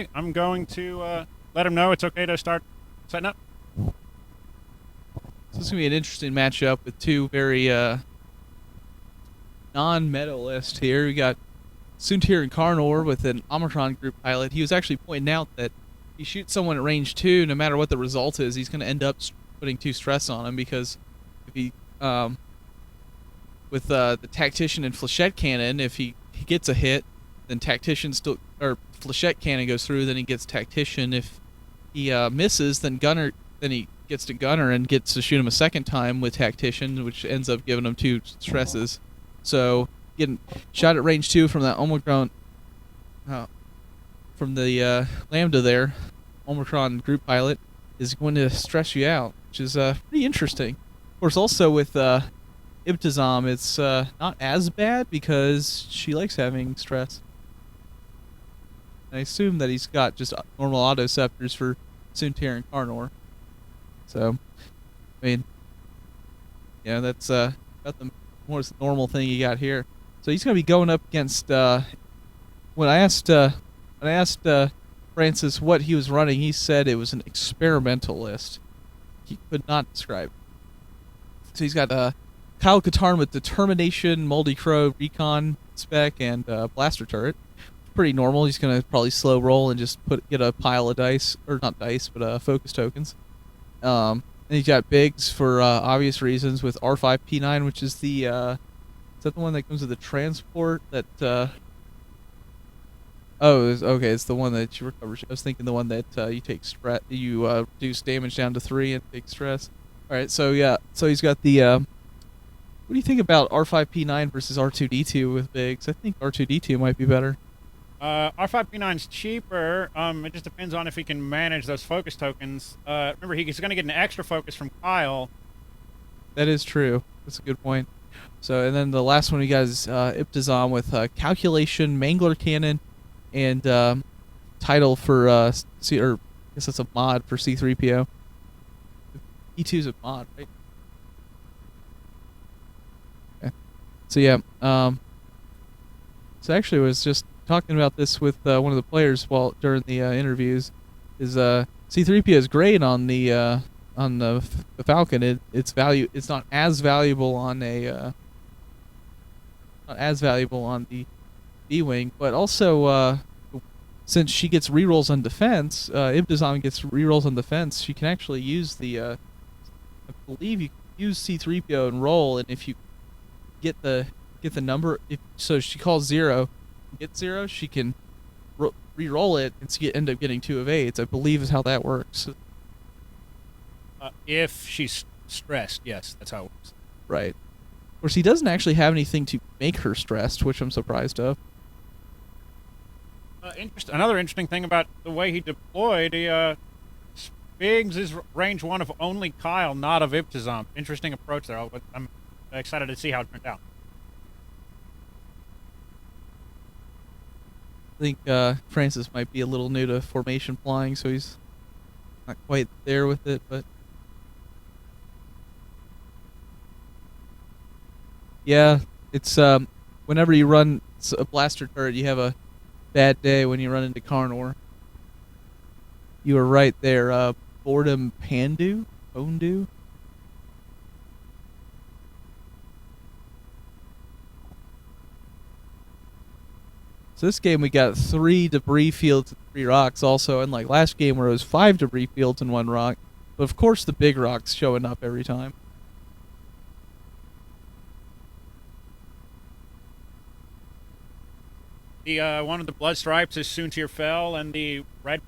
okay. I'm going to let him know it's okay to start setting up. So this is going to be an interesting matchup with two very non-medalist here. We got Suntir and Karnor with an Omicron group pilot. He was actually pointing out that if he shoots someone at range 2, no matter what the result is, he's going to end up putting 2 stress on him because if he, with the Tactician and Flechette Cannon, if he gets a hit, then Tactician still, or Flechette Cannon goes through, then he gets Tactician. If he misses, then he gets to Gunner and gets to shoot him a second time with Tactician, which ends up giving him 2 stresses. So getting shot at range 2 from that Omicron, from the Lambda there, Omicron group pilot, is going to stress you out, which is pretty interesting. Of course, also with Ibtizam, it's not as bad because she likes having stress. I assume that he's got just normal auto scepters for Suntir and Karnor. So, I mean, yeah, that's about the most normal thing you got here. So he's going to be going up against. When I asked Francis what he was running, he said it was an experimental list. He could not describe it. So he's got Kyle Katarn with Determination, Moldy Crow, Recon spec, and Blaster Turret. Pretty normal. He's going to probably slow roll and just get a pile of dice, or not dice, but focus tokens. And he's got Biggs for obvious reasons with R5P9, which is the is that the one that comes with the transport that okay, it's the one that you recover. I was thinking the one that you take reduce damage down to 3 and take stress. Alright, so yeah, so he's got the what do you think about R5P9 versus R2D2 with Biggs? I think R2D2 might be better. R5P9 is cheaper. It just depends on if he can manage those focus tokens. Remember, he's going to get an extra focus from Kyle. That is true. That's a good point. So, and then the last one we got is Ibtizam with Calculation, Mangler Cannon, and Title for or I guess that's a mod for C3PO. E2 is a mod, right? Okay. So yeah, so actually I was just talking about this with one of the players during the interviews. Is C3PO is great on the Falcon. It's not as valuable on the B-wing, but also since she gets rerolls on defense, Ibtizam gets rerolls on defense. She can actually use I believe you can use C3PO and roll, and if you get the number, so she calls 0. Get 0, she can re-roll it and end up getting 2 of 8s. I believe is how that works. If she's stressed, yes, that's how it works. Right. Of course, he doesn't actually have anything to make her stressed, which I'm surprised of. Another interesting thing about the way he deployed, Biggs is range 1 of only Kyle, not of Ibtizam. Interesting approach there. I'm excited to see how it turned out. I think Francis might be a little new to formation flying, so he's not quite there with it, but yeah, it's whenever you run a blaster turret, you have a bad day when you run into Karnor. You were right there, Boredom Pondu? So this game we got 3 debris fields and 3 rocks also, unlike last game where it was 5 debris fields and 1 rock. But of course the big rock's showing up every time. The one of the blood stripes is Suntir Fell, and the red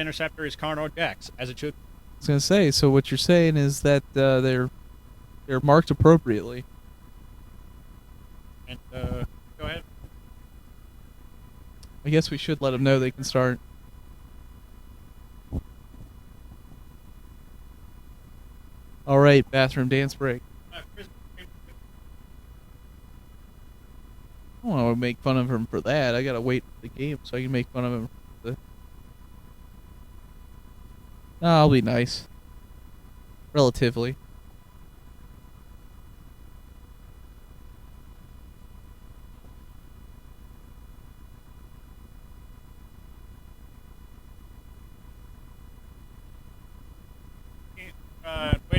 interceptor is Karnor Dex, as it should. I was gonna say, so what you're saying is that they're marked appropriately. And go ahead. I guess we should let them know they can start. All right, bathroom dance break. I don't want to make fun of him for that. I gotta wait for the game so I can make fun of him for the... No, I'll be nice. Relatively.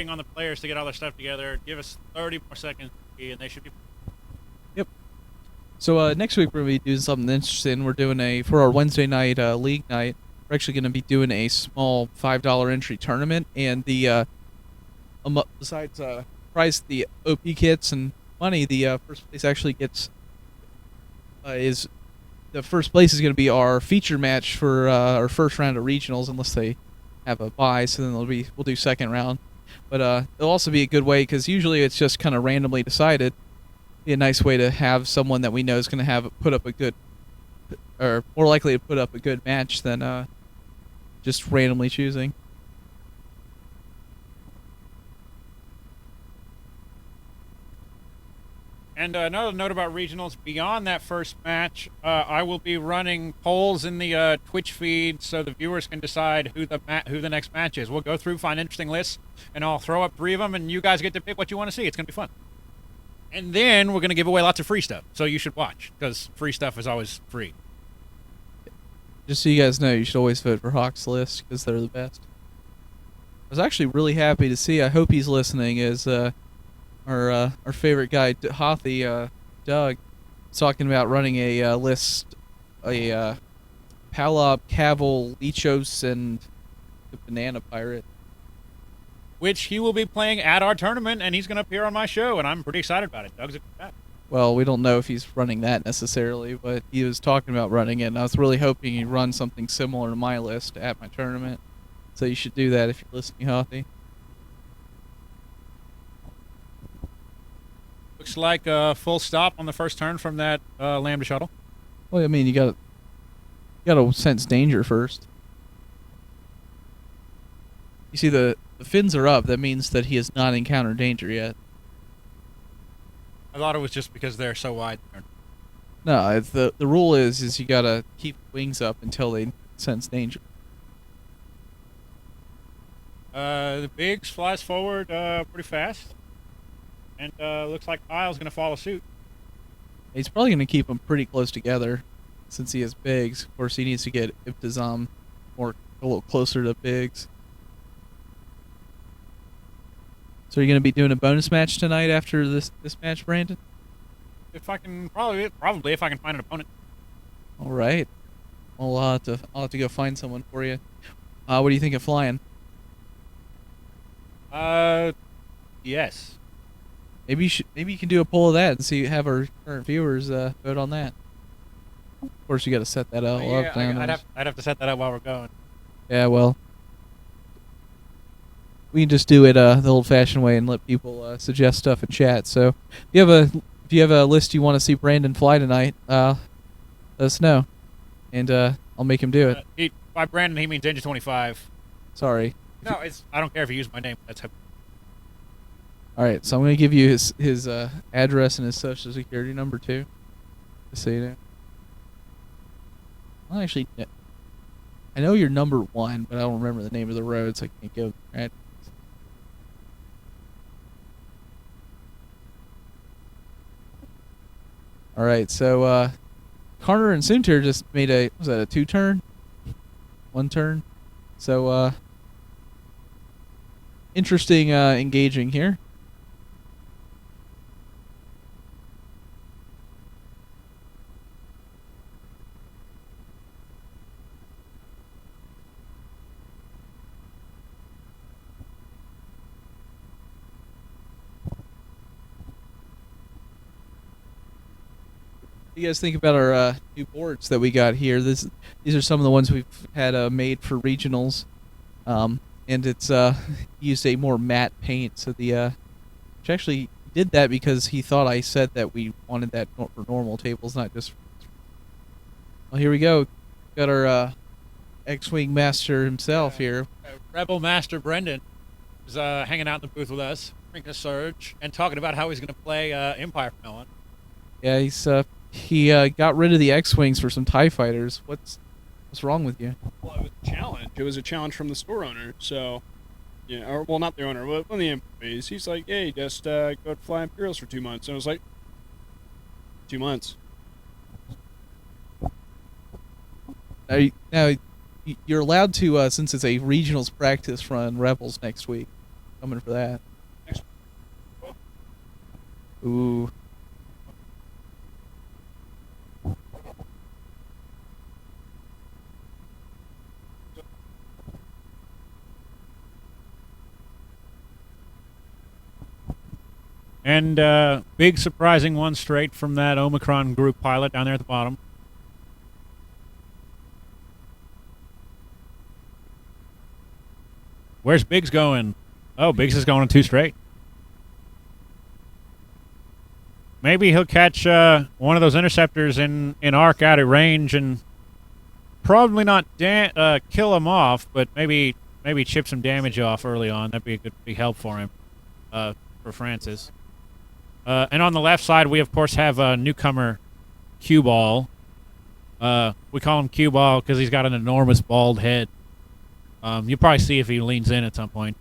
waiting on the players to get all their stuff together. Give us 30 more seconds, and they should be. Yep. So next week we're gonna be doing something interesting. We're doing for our Wednesday night league night. We're actually gonna be doing a small $5 entry tournament, and besides prize the OP kits and money, the first place actually gets is the first place is going to be our feature match for our first round of regionals, unless they have a bye. So then we'll do second round. But it'll also be a good way because usually it's just kind of randomly decided. Be a nice way to have someone that we know is going to put up a good, or more likely to put up a good match than just randomly choosing. And another note about regionals, beyond that first match, I will be running polls in the Twitch feed so the viewers can decide who the next match is. We'll go through, find interesting lists, and I'll throw up 3 of them, and you guys get to pick what you want to see. It's going to be fun. And then we're going to give away lots of free stuff, so you should watch, because free stuff is always free. Just so you guys know, you should always vote for Hawk's list, because they're the best. I was actually really happy to see, I hope he's listening, is our favorite guy, Hothy, Doug, talking about running a list, Palop, Cavil, Lichos, and the Banana Pirate. Which he will be playing at our tournament, and he's going to appear on my show, and I'm pretty excited about it. Doug's a good guy. Well, we don't know if he's running that necessarily, but he was talking about running it, and I was really hoping he'd run something similar to my list at my tournament. So you should do that if you're listening, Hothy. Looks like a full stop on the first turn from that Lambda shuttle. Well, I mean, you gotta sense danger first. You see, the fins are up. That means that he has not encountered danger yet. I thought it was just because they're so wide. No, the rule is you gotta keep wings up until they sense danger. The Biggs flies forward pretty fast. And looks like Kyle's going to follow suit. He's probably going to keep them pretty close together since he has Biggs. Of course, he needs to get Ibtizam a little closer to Biggs. So are you going to be doing a bonus match tonight after this match, Brandon? If I can, probably if I can find an opponent. All right. Well, I'll have to go find someone for you. What do you think of flying? Yes. Maybe you can do a poll of that and have our current viewers vote on that. Of course, you got to set that up. I'd have to set that up while we're going. Yeah, well, we can just do it the old-fashioned way and let people suggest stuff in chat. So, if you have a list you want to see Brandon fly tonight, let us know, and I'll make him do it. By Brandon, he means Engine 25. Sorry. No, I don't care if you use my name. That's how. All right, so I'm going to give you his address and his social security number too, just so you know. Well, actually, I know you're number 1, but I don't remember the name of the road, so I can't give right. All right, so Carter and Soontir just made a 2-turn, 1 turn, so interesting engaging here. You guys think about our new boards that we got here? These are some of the ones we've had made for regionals, and it's used a more matte paint. So which actually did that because he thought I said that we wanted that for normal tables, not just. Well, here we go. Got our X-wing master himself here. Rebel Master Brendan is hanging out in the booth with us, drinking a surge, and talking about how he's going to play Empire from now on. Yeah, he got rid of the X-wings for some TIE fighters. What's wrong with you? Well, it was a challenge. It was a challenge from the store owner. So, yeah, or well, not the owner, but one of the employees. He's like, "Hey, just go fly Imperials for 2 months." And I was like, 2 months. Now, you're allowed to, since it's a regionals practice run, Rebels next week. coming for that. Ooh. And big surprising one straight from that Omicron group pilot down there at the bottom. Where's Biggs going? Oh, Biggs is going on 2 straight. Maybe he'll catch one of those interceptors in arc out at range and probably not kill him off, but maybe chip some damage off early on. That'd be a good big help for him, for Francis. And on the left side, we of course have a newcomer, Cue Ball. We call him Cue Ball because he's got an enormous bald head. You'll probably see if he leans in at some point.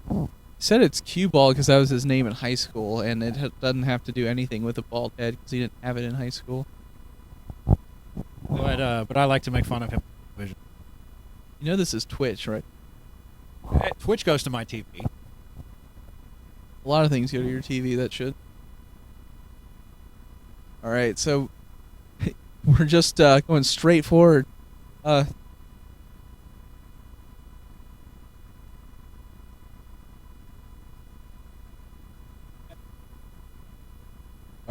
He said it's cue ball because that was his name in high school, and it doesn't have to do anything with a bald head because he didn't have it in high school. But I like to make fun of him. You know this is Twitch, right? Twitch goes to my TV. A lot of things go to your TV that should. All right, so we're just going straight forward. All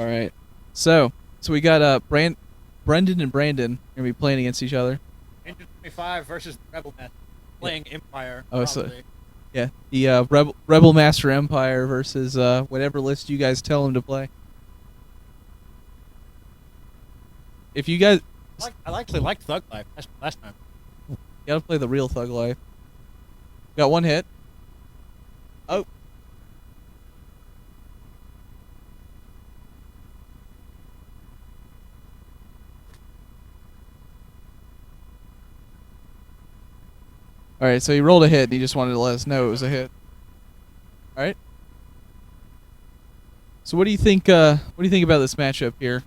right, so we got Brendan and Brandon gonna be playing against each other. Engine 25 versus Rebel Net, playing Empire. Oh, so yeah, the Rebel Master Empire versus whatever list you guys tell him to play. If you guys, I actually liked Thug Life last time. you gotta play the real Thug Life. Got one hit. Oh. All right, so he rolled a hit, and he just wanted to let us know it was a hit. All right. So what do you think? What do you think about this matchup here?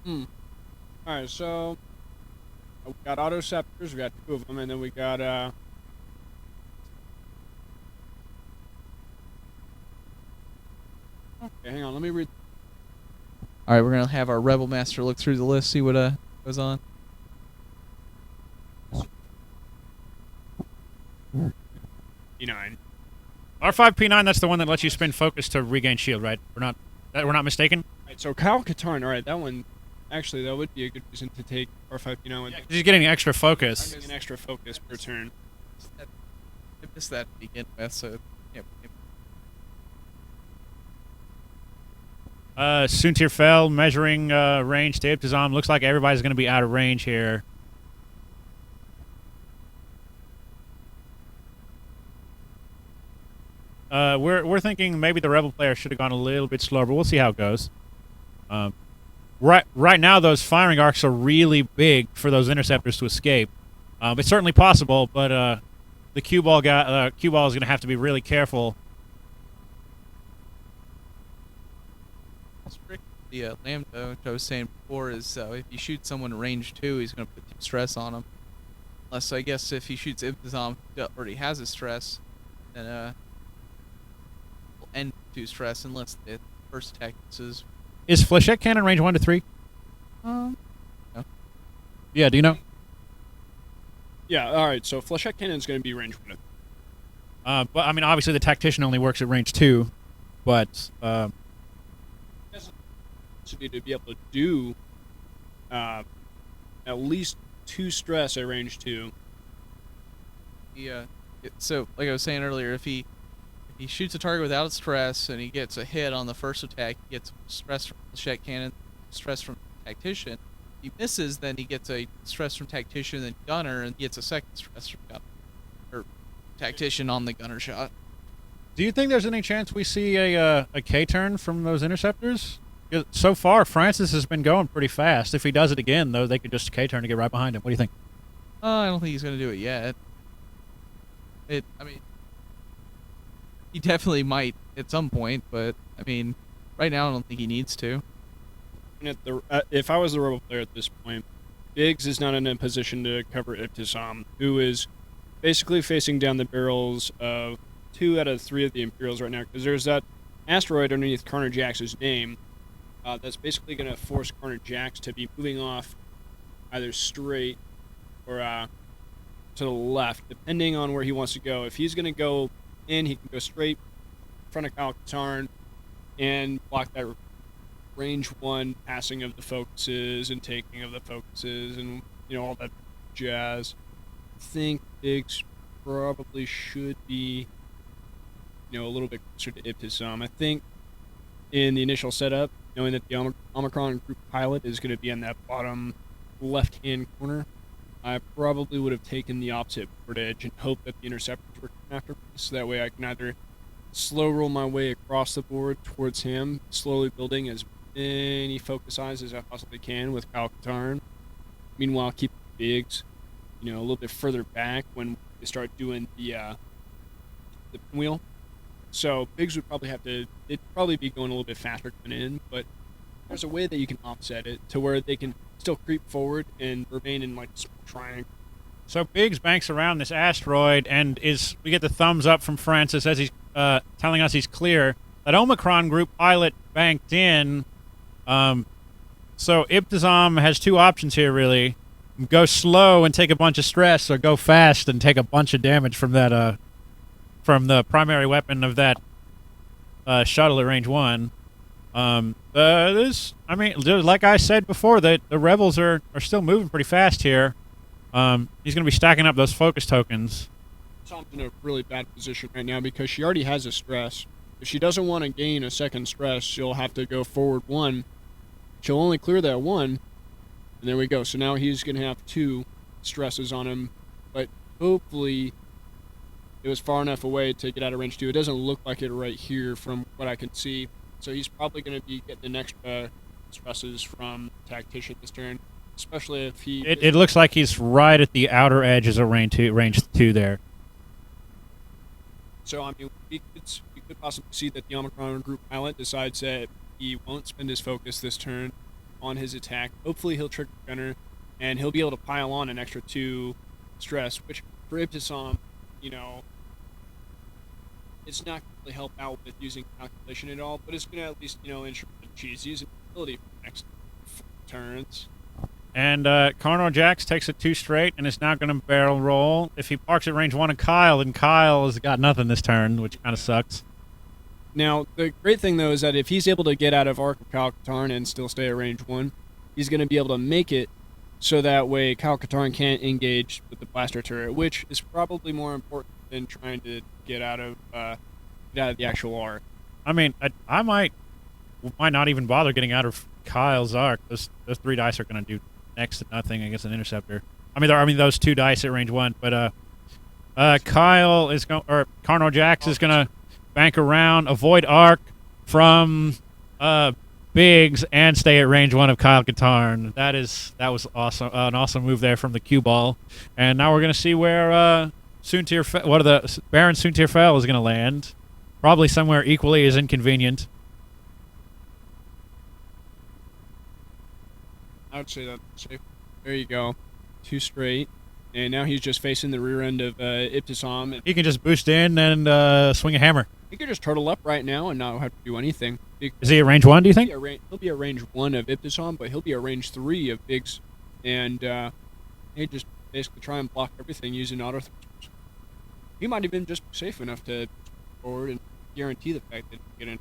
All right, so we got Autoceptors. We got 2 of them, and then we got Okay, hang on. Let me read. All right, we're gonna have our Rebel Master look through the list, see what goes on. P9. R5P9. That's the one that lets you spin focus to regain shield, right? We're not mistaken. All right, so Kyle Katarn. All right, that one. Actually, that would be a good reason to take R5P9. Yeah, 'cause he's getting extra focus. An extra focus per turn. I missed that to begin with, so yeah. Suntir fell, measuring range to Ibtizam. Looks like everybody's going to be out of range here. We're thinking maybe the Rebel player should have gone a little bit slower, but we'll see how it goes. Right now, those firing arcs are really big for those interceptors to escape. It's certainly possible, but the cue ball is going to have to be really careful. The Lambda, which I was saying before, is if you shoot someone in range 2, he's going to put stress on them. Unless, I guess, if he shoots Ibtizam, who already has a stress, then will end 2 stress unless the first attack misses. Is Flechette Cannon range 1 to 3? No. Yeah, do you know? Yeah, all right, so Flechette Cannon is going to be range 1. But I mean, obviously the Tactician only works at range 2, but to be able to do at least 2 stress at range 2. Yeah. So, like I was saying earlier, if he shoots a target without stress and he gets a hit on the first attack, he gets stress from Flechette Cannon, stress from Tactician. If he misses, then he gets a stress from Tactician and Gunner, and he gets a second stress from Gunner. Or Tactician on the Gunner shot. do you think there's any chance we see a K-turn from those interceptors? So far, Francis has been going pretty fast. If he does it again, though, they could just K-turn to get right behind him. What do you think? I don't think he's going to do it yet. I mean, he definitely might at some point, but, I mean, right now I don't think he needs to. And if I was the Rebel player at this point, Biggs is not in a position to cover Ibtizam, who is basically facing down the barrels of 2 out of 3 of the Imperials right now, because there's that asteroid underneath Carter Jax's name that's basically going to force Carter Jax to be moving off either straight or to the left, depending on where he wants to go. If he's going to go in, he can go straight in front of Kyle Katarn and block that range 1 passing of the focuses and taking of the focuses and, all that jazz. I think Biggs probably should be, a little bit closer to Ibtisam. I think in the initial setup, knowing that the Omicron group pilot is going to be in that bottom left-hand corner, I probably would have taken the opposite port edge and hoped that the interceptors were coming after me, so that way I can either slow roll my way across the board towards him, slowly building as many focus eyes as I possibly can with Kyle Katarn. Meanwhile, keep Biggs, a little bit further back when they start doing the pinwheel. So Biggs would probably it'd probably be going a little bit faster coming in, but there's a way that you can offset it to where they can still creep forward and remain in like a small triangle. So Biggs banks around this asteroid, and we get the thumbs up from Francis as he's telling us he's clear. That Omicron group pilot banked in. So Ibtisam has 2 options here, really. Go slow and take a bunch of stress, or go fast and take a bunch of damage from that from the primary weapon of that shuttle at range 1. Like I said before, the rebels are still moving pretty fast here. He's going to be stacking up those focus tokens. Tom's in a really bad position right now because she already has a stress. If she doesn't want to gain a second stress, she'll have to go forward 1. She'll only clear that 1, and there we go. So now he's going to have 2 stresses on him, but hopefully it was far enough away to get out of range 2. It doesn't look like it right here from what I can see. So he's probably going to be getting the extra stresses from the tactician this turn, especially if he... It looks like he's right at the outer edges of range 2 there. So, we could possibly see that the Omicron group pilot decides that he won't spend his focus this turn on his attack. Hopefully he'll trick the gunner, and he'll be able to pile on an extra 2 stress, which for Ibtisam, it's not going to really help out with using calculation at all, but it's going to at least, ensure that she's using ability for the next 4 turns. And Carnor Jax takes it 2 straight and is now going to barrel roll. If he parks at range 1 on Kyle, then Kyle has got nothing this turn, which kind of sucks. Now, the great thing, though, is that if he's able to get out of arc of Kyle Katarn and still stay at range 1, he's going to be able to make it so that way Kyle Katarn can't engage with the blaster turret, which is probably more important than trying to get out of the actual arc. I mean, I might not even bother getting out of Kyle's arc. Those 3 dice are going to do next to nothing against an interceptor. I mean, those 2 dice at range 1. But Kyle is going, or Carnor Jax is going to bank around, avoid arc from Biggs, and stay at range 1 of Kyle Katarn. That was awesome. An awesome move there from the cue ball. And now we're going to see where Baron Soontir Fel is going to land. Probably somewhere equally as inconvenient. I would say that's safe. There you go. 2 straight. And now he's just facing the rear end of Ibtisam. He can just boost in and swing a hammer. He could just turtle up right now and not have to do anything. Is he at range 1, do you think? He'll be at range 1 of Ibtisam, but he'll be at range 3 of Biggs. And he'd just basically try and block everything using auto thrusters. He might even just be safe enough to forward and guarantee the fact that he can get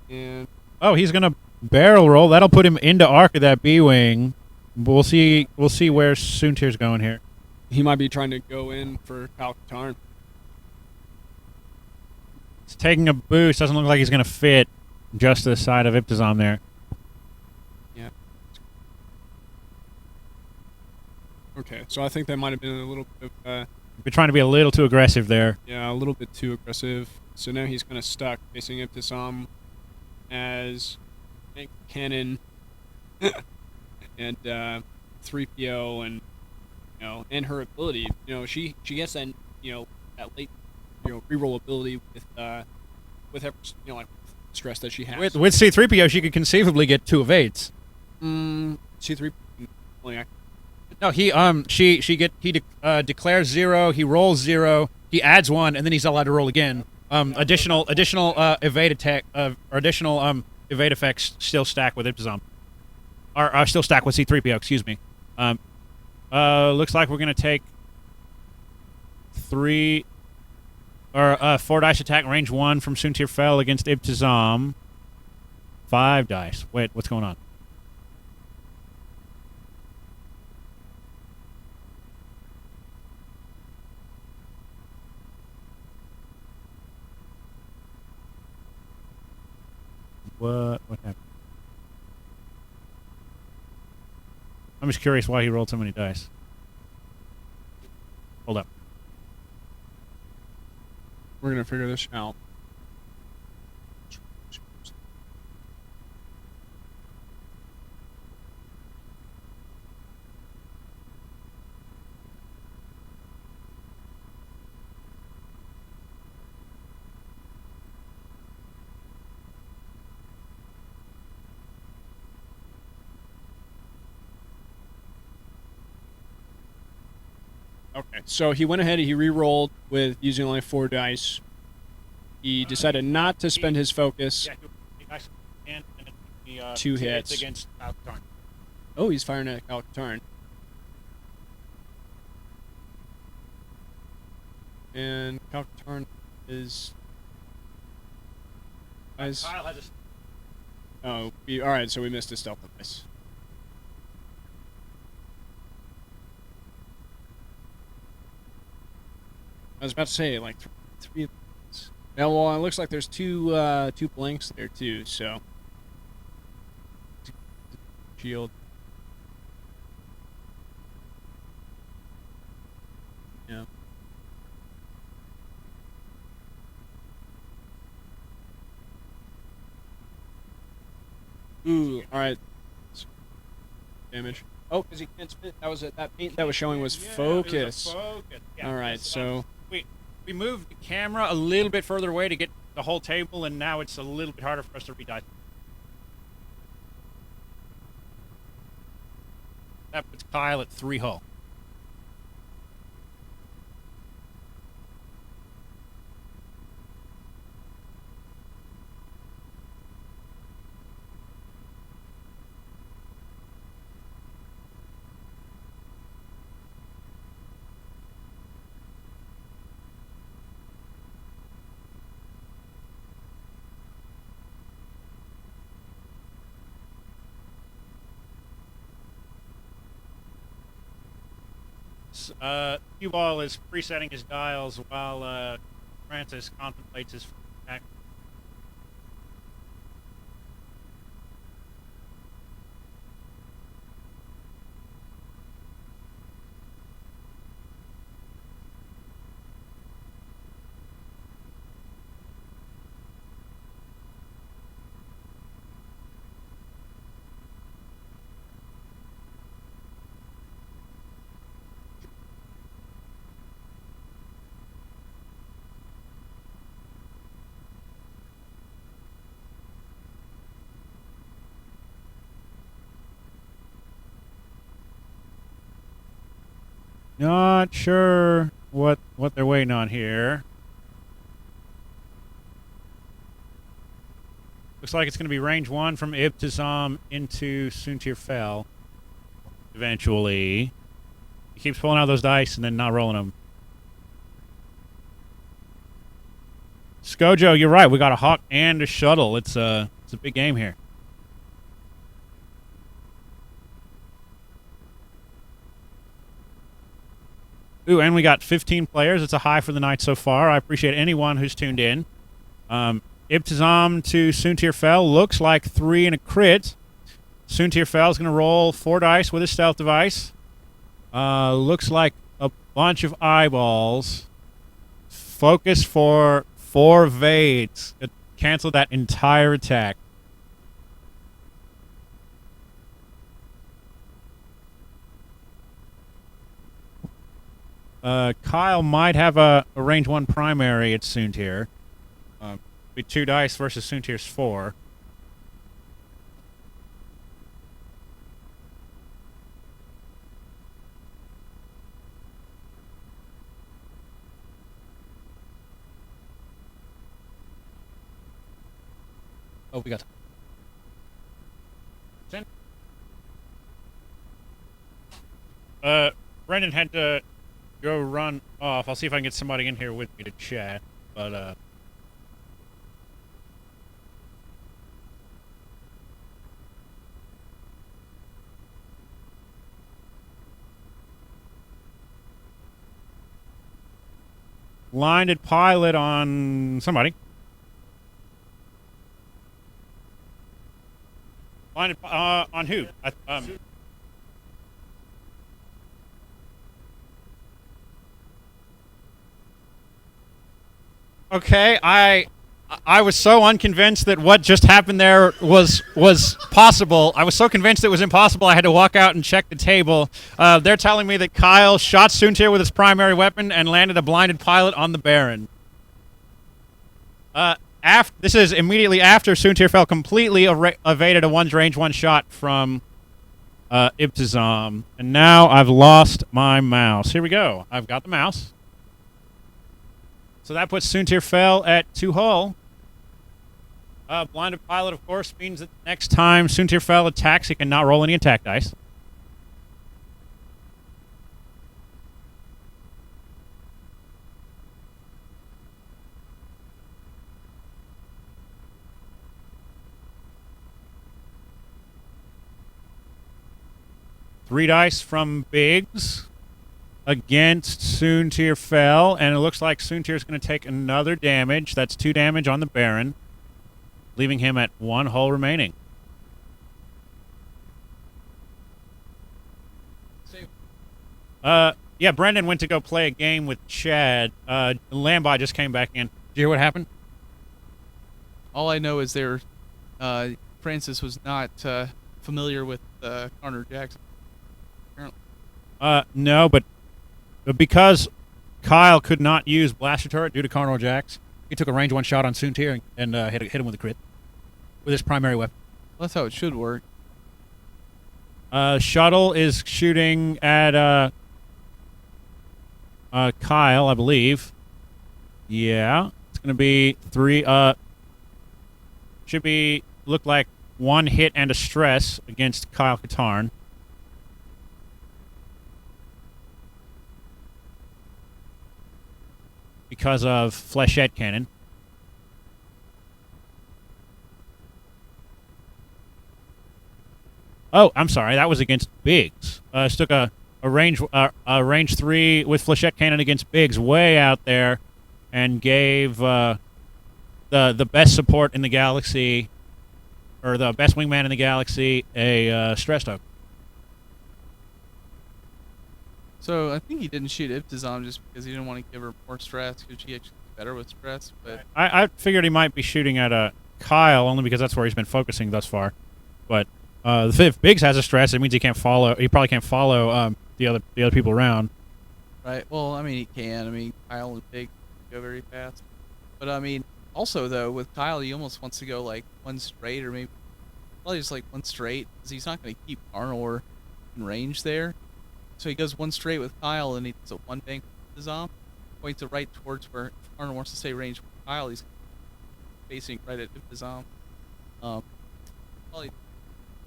in. And he's going to barrel roll. That'll put him into arc of that B-wing. We'll see where Soontir's going here. He might be trying to go in for Kyle Katarn. It's taking a boost. Doesn't look like he's going to fit just to the side of Ibtisam there. Yeah. Okay, so I think that might have been a little bit of... You're trying to be a little too aggressive there. Yeah, a little bbit too aggressive. So now he's kind of stuck facing Ibtisam as Cannon and 3PO and and her ability. She gets that that late reroll ability with her like stress that she has. With C3PO, she could conceivably get 2 evades. C3. No, declares 0. He rolls 0. He adds 1, and then he's allowed to roll again. Additional evade attack or additional evade effects still stack with Ibtizam, or still stack with C-3PO. Excuse me. Looks like we're gonna take 4 dice attack range 1 from Suntir Fel against Ibtizam. 5 dice. Wait, what's going on? What happened? I'm just curious why he rolled so many dice. Hold up. We're gonna figure this out. Okay, so he went ahead and he re-rolled with using only 4 dice. He decided not to spend his focus. Yeah, he 2 hits against Alcatraz. Oh, he's firing at Alcatraz. And Alcatraz is. Kyle has a. Oh, all right. So we missed a stealth device. I was about to say like 3. Yeah, well, it looks like there's 2 blanks there too. So shield. Yeah. Ooh, all right. Damage. Oh, because he can't spit. That was it. That paint that was showing was focus. Yeah, all right, so we moved the camera a little bit further away to get the whole table, and now it's a little bit harder for us to re-dice. That puts Kyle at 3 hull. Cue Ball is presetting his dials while Francis contemplates his act. Not sure what they're waiting on here. Looks like it's going to be range 1 from Ibtizam into Suntir Fel. Eventually. He keeps pulling out those dice and then not rolling them. Skojo, you're right. We got a Hawk and a Shuttle. It's a big game here. Ooh, and we got 15 players. It's a high for the night so far. I appreciate anyone who's tuned in. Ibtizam to Suntir Fel looks like 3 and a crit. Suntir Fel is going to roll 4 dice with his stealth device. Looks like a bunch of eyeballs. Focus for 4 evades. It canceled that entire attack. Kyle might have a range 1 primary at Suntir. Be 2 dice versus Suntir's 4. Oh, we got. Brendan had to go run off. I'll see if I can get somebody in here with me to chat. But blinded pilot on somebody. Blinded on who? Okay, I was so unconvinced that what just happened there was possible. I was so convinced it was impossible. I had to walk out and check the table. They're telling me that Kyle shot Soontir with his primary weapon and landed a blinded pilot on the Baron. This is immediately after Soontir fell completely evaded a one's range one shot from Ibtizam, and now I've lost my mouse. Here we go. I've got the mouse. So that puts Soontir fell at 2 hull. Blinded pilot, of course, means that next time Soontir fell attacks, he cannot roll any attack dice. Three dice from Biggs against Soontir fell, and it looks like Soontir's going to take another damage. That's 2 damage on the Baron, leaving him at 1 hull remaining. Yeah, Brendan went to go play a game with Chad. Lambai just came back in. Did you hear what happened? All I know is Francis was not familiar with Connor Jackson. No, but because Kyle could not use Blaster Turret due to Carnal Jax, he took a range 1 shot on Soontir and hit him with a crit with his primary weapon. Well, that's how it should work. Shuttle is shooting at Kyle, I believe. Yeah, it's going to be 3. Should be look like 1 hit and a stress against Kyle Katarn. Because of Flechette Cannon. Oh, I'm sorry. That was against Biggs. Took a range 3 with Flechette Cannon against Biggs way out there, and gave the best support in the galaxy, or the best wingman in the galaxy, a stress token. So I think he didn't shoot Ibtizam just because he didn't want to give her more stress, because she actually is better with stress. But I figured he might be shooting at Kyle only because that's where he's been focusing thus far. But if Biggs has a stress, it means he can't follow. He probably can't follow the other people around. Right. Well, I mean, he can. I mean, Kyle and Big go very fast. But I mean, also though, with Kyle, he almost wants to go like 1 straight, or maybe probably just like 1 straight, because he's not going to keep Arnor in range there. So he goes 1 straight with Kyle, and he does a 1 bank with Ibtizam, points it right towards where Arnor wants to stay range with Kyle. He's facing right at Ibtizam. Probably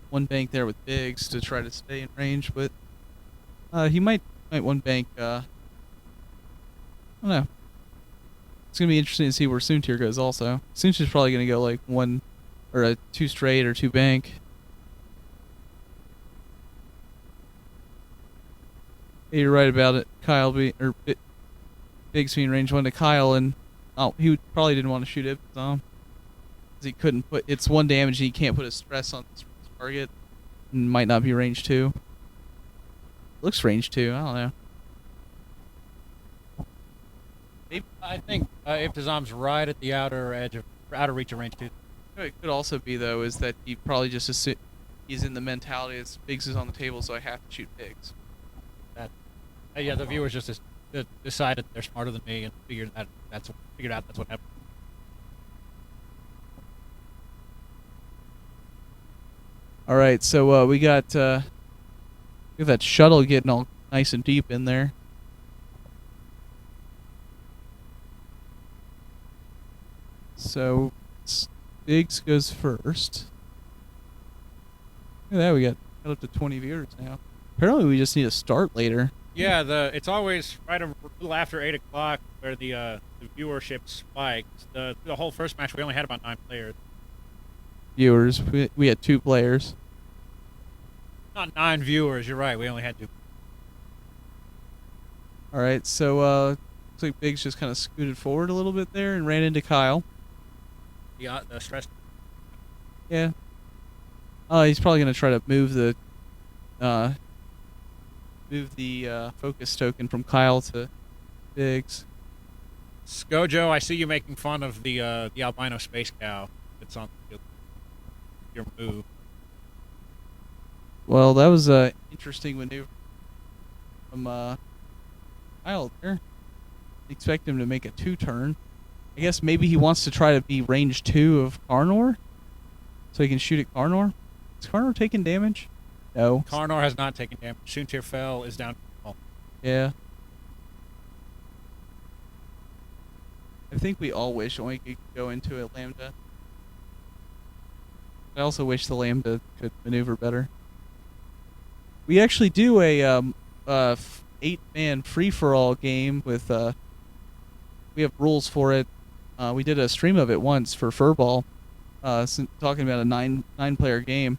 1 bank there with Biggs to try to stay in range, but he might 1 bank. I don't know. It's gonna be interesting to see where Soontir goes. Also, Soontir's probably gonna go like 1 or a 2 straight or 2 bank. You're right about it. Biggs being range 1 to Kyle, and he probably didn't want to shoot it. Because he couldn't put. It's 1 damage. And he can't put a stress on this target. And might not be range 2. Looks range 2. I don't know. I think Ibtizam's right at the outer reach of range 2. What it could also be though is that he probably just he's in the mentality as Biggs is on the table, so I have to shoot Biggs. Yeah, the viewers just decided they're smarter than me and figured out that's what happened. All right, so we got that shuttle getting all nice and deep in there. So Biggs goes first. Look at that, we got up to 20 viewers now. Apparently we just need to start later. Yeah, it's always right a little after 8 o'clock where the viewership spikes. The whole first match we only had about 9 players. Viewers, we had 2 players. Not 9 viewers. You're right. We only had 2. All right, so looks like Biggs just kind of scooted forward a little bit there and ran into Kyle. The stress. Yeah. He's probably gonna try to move the focus token from Kyle to Biggs. Skojo, I see you making fun of the albino space cow. It's on your move. Well, that was a interesting maneuver from Kyle there. Expect him to make a 2-turn. I guess maybe he wants to try to be range 2 of Karnor, so he can shoot at Karnor. Is Karnor taking damage? No. Karnor has not taken damage. Soontir fell is down. Yeah. I think we all wish Oink could go into a Lambda. I also wish the Lambda could maneuver better. We actually do a 8-man free-for-all game with we have rules for it. We did a stream of it once for Furball, talking about a 9-player game.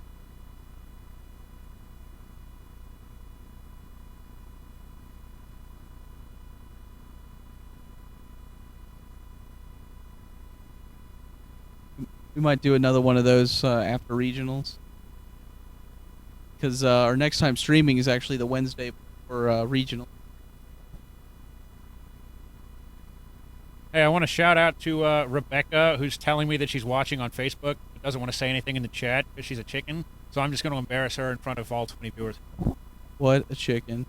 We might do another one of those after regionals, because our next time streaming is actually the Wednesday for regional. Hey, I want to shout out to Rebecca, who's telling me that she's watching on Facebook, but doesn't want to say anything in the chat because she's a chicken. So I'm just going to embarrass her in front of all 20 viewers. What a chicken.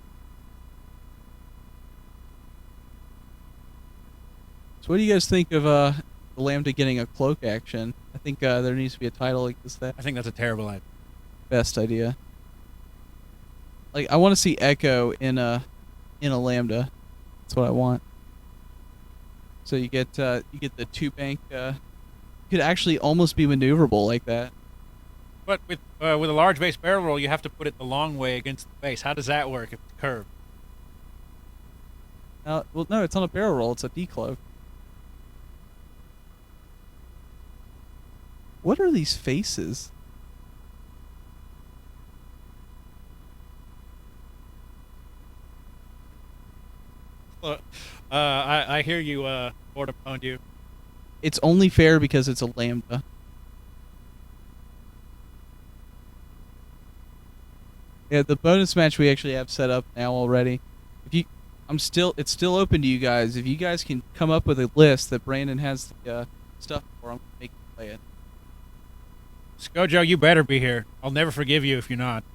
So what do you guys think of the Lambda getting a cloak action? I think there needs to be a title like this. I think that's a terrible idea. Best idea. Like, I want to see Echo in a Lambda. That's what I want. So you get the 2-bank. Could actually almost be maneuverable like that. But with a large base barrel roll, you have to put it the long way against the base. How does that work if it's curved? Well, no, it's not a barrel roll. It's a decloak. What are these faces? I hear you, Boredom Pwned you. It's only fair because it's a Lambda. Yeah, the bonus match we actually have set up now already. It's still open to you guys. If you guys can come up with a list that Brandon has the stuff for, I'm gonna make you play it. Skojo, you better be here. I'll never forgive you if you're not.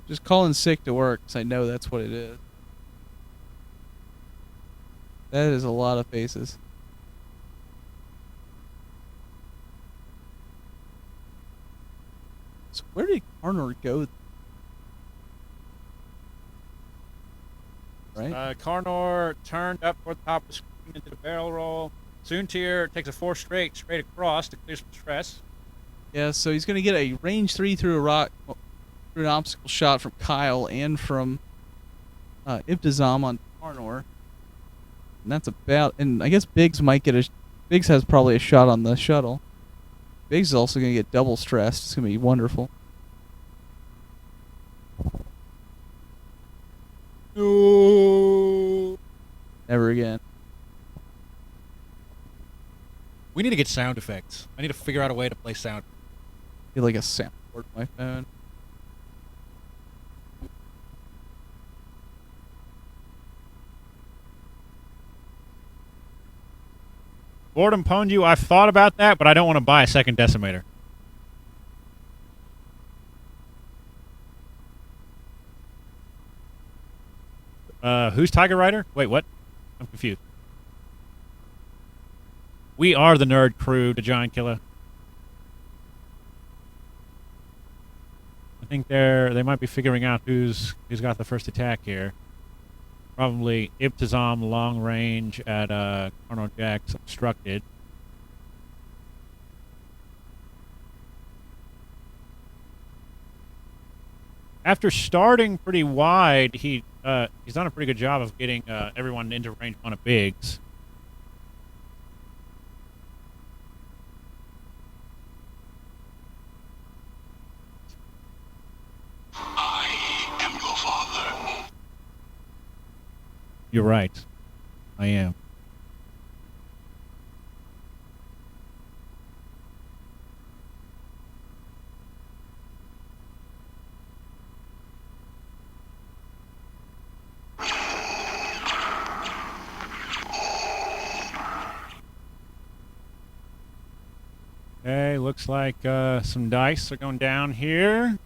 Just calling sick to work, because I know that's what it is. That is a lot of faces. So where did Karnor go? Right? Karnor turned up toward the top of the screen into the barrel roll. Soontir takes a 4 straight across to clear some stress. Yeah, so he's going to get a range 3 through a rock, through an obstacle shot from Kyle and from Ibtizam on Karnor. And that's about, and I guess Biggs might get Biggs has probably a shot on the shuttle. Biggs is also going to get double stressed. It's going to be wonderful. No. Never again. We need to get sound effects. I need to figure out a way to play sound. Get like a soundboard on my phone. Boredom Pwned you, I've thought about that, but I don't want to buy a second decimator. Who's Tiger Rider? Wait, what? I'm confused. We are the nerd crew, the Giant Killer. I think they might be figuring out who's got the first attack here. Probably Ibtizam long range at Carnor Jack's obstructed. After starting pretty wide, he's done a pretty good job of getting everyone into range one of Biggs. I am your father. You're right. I am. Okay, looks like some dice are going down here.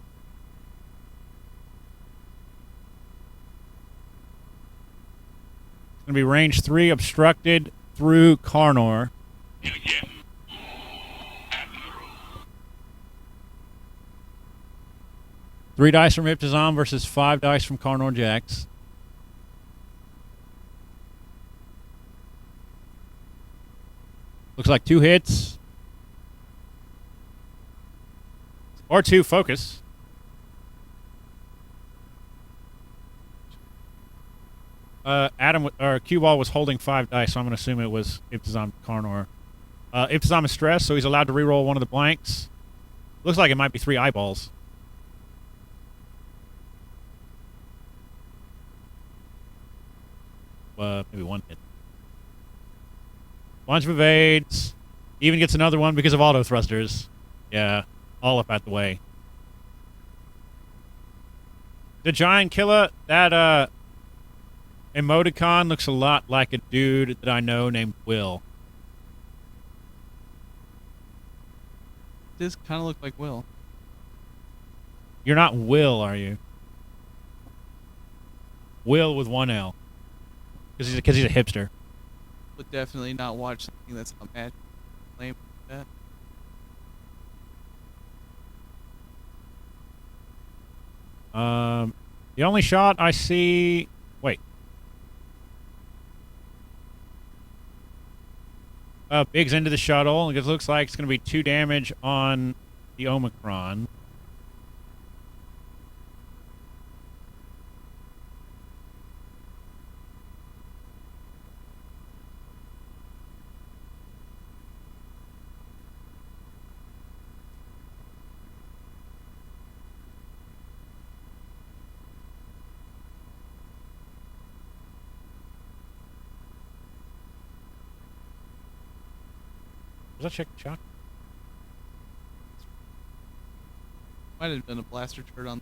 It's going to be range 3 obstructed through Carnor. Again. 3 dice from Ibtizam versus 5 dice from Carnor Jax. Looks like 2 hits. Or 2 focus. Adam or Cue Ball was holding 5 dice, so I'm going to assume it was Ibtizam Carnor. Ibtizam is stressed, so he's allowed to reroll one of the blanks. Looks like it might be 3 eyeballs. Maybe 1 hit. Bunch of evades. Even gets another one because of auto thrusters. Yeah, all up out the way. The giant killer, that emoticon looks a lot like a dude that I know named Will. This kind of look like Will. You're not Will, are you? Will with 1 L. Because he's a hipster. Would definitely not watch something that's not match lame like that. The only shot I see... Wait. Biggs into the shuttle. It looks like it's going to be 2 damage on the Omicron. Was that chicken shot? Might have been a blaster turret on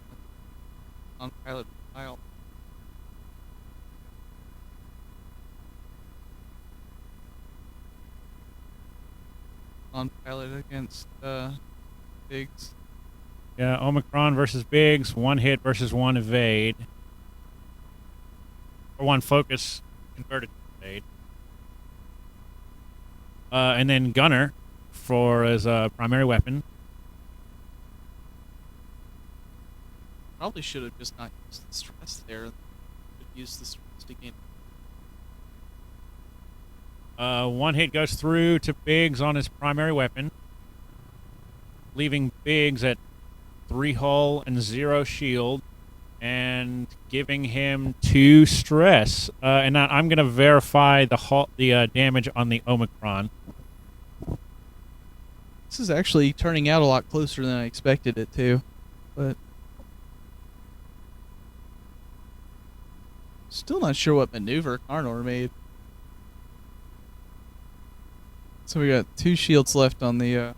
pilot file. On pilot against Biggs. Yeah, Omicron versus Biggs. 1 hit versus 1 evade. Or 1 focus converted to evade. And then Gunner for his primary weapon. Probably should have just not used the stress there. Could use the stress to gain. 1 hit goes through to Biggs on his primary weapon, leaving Biggs at 3 hull and 0 shield, and giving him 2 stress. And I'm going to verify the damage on the Omicron. This is actually turning out a lot closer than I expected it to, but still not sure what maneuver Carnor made. So we got 2 shields left on the oh,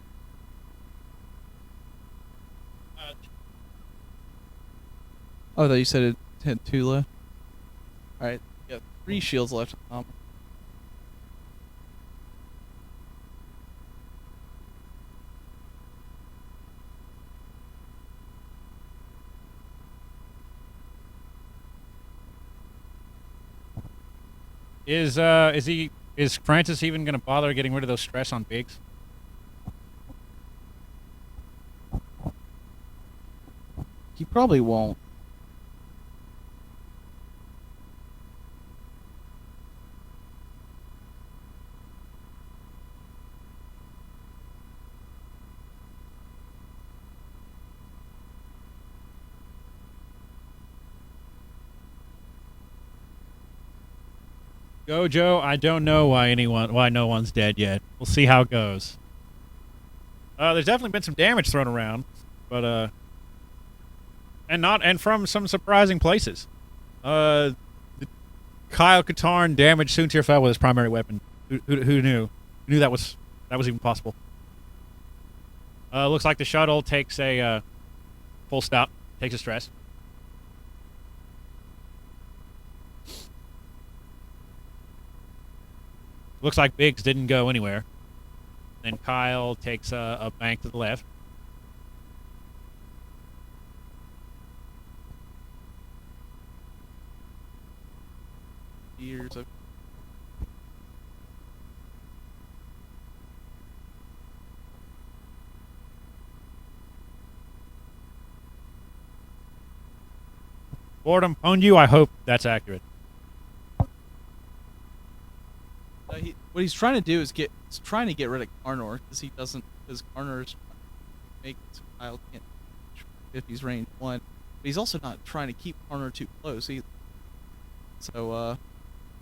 I thought you said it had 2 left. Alright, got 3 shields left on the Is Francis even going to bother getting rid of those stress on Biggs? He probably won't. Gojo, I don't know why no one's dead yet. We'll see how it goes. There's definitely been some damage thrown around, but and from some surprising places. Kyle Katarn damaged Soontir Fel with his primary weapon. Who knew? Who knew that was even possible? Looks like the shuttle takes a full stop, takes a stress. Looks like Biggs didn't go anywhere. Then Kyle takes a bank to the left. Years of Boredom owned you. I hope that's accurate. what he's trying to do is get rid of Karnor because Karnor's makes Kyle can't if he's range 1, but he's also not trying to keep Karnor too close either. So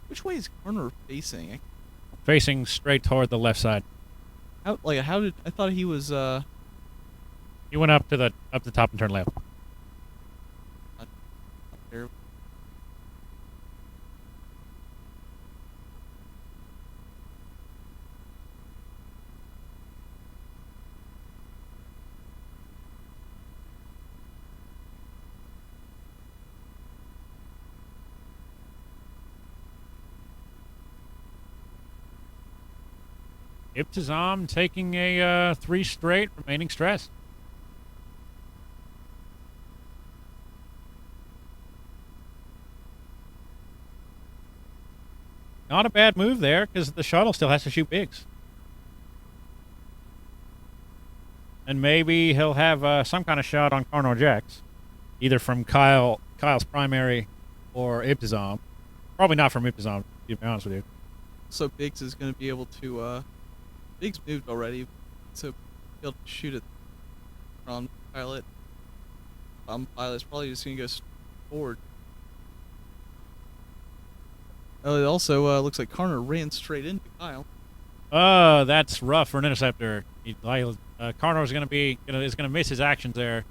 which way is Karnor facing? Facing straight toward the left side. How did I thought he was He went up to the top and turned left. not there. Ibtizam taking a 3 straight remaining stress. Not a bad move there, because the shuttle still has to shoot Biggs. And maybe he'll have some kind of shot on Karnor Jax, either from Kyle's primary or Ibtizam. Probably not from Ibtizam, to be honest with you. So Biggs is going to be able to Biggs moved already, so he'll shoot it on pilot. Pilot's probably just going to go forward. Oh, it also looks like Karnor ran straight into Kyle. That's rough for an interceptor. Karnor is going to miss his actions there.